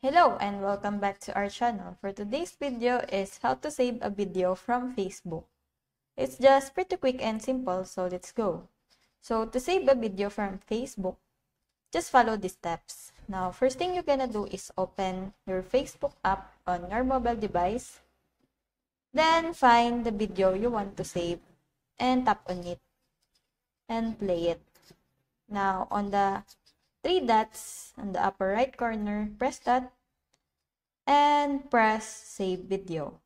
Hello and welcome back to our channel. For today's video is how to save a video from Facebook. It's just pretty quick and simple, so let's go. So to save a video from Facebook, just follow these steps. Now, first thing you're gonna do is open your Facebook app on your mobile device. Then find the video you want to save and tap on it and play it. Now, on the three dots on the upper right corner, press that and press save video.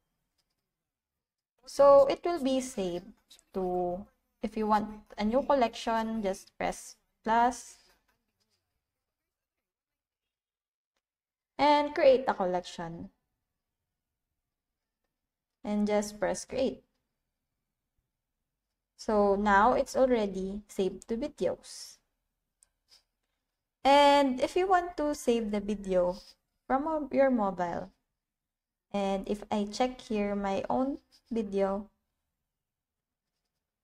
So it will be saved to, if you want a new collection, just press plus and create a collection. And just press create. So now it's already saved to videos. And if you want to save the video from your mobile, and if I check here my own video,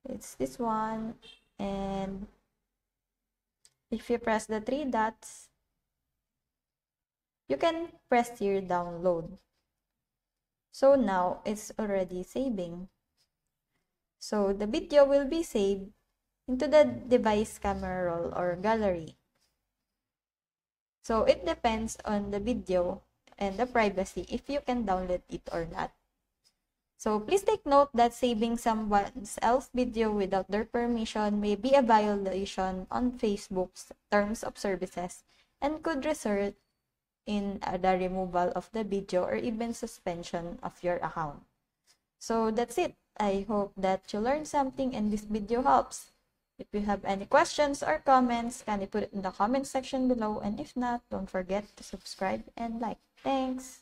it's this one, and if you press the three dots, you can press here download. So now it's already saving. So the video will be saved into the device camera roll or gallery. So it depends on the video and the privacy if you can download it or not. So please take note that saving someone else's video without their permission may be a violation on Facebook's terms of services and could result in the removal of the video or even suspension of your account. So that's it. I hope that you learned something and this video helps. If you have any questions or comments, can you put it in the comment section below? And if not, don't forget to subscribe and like. Thanks!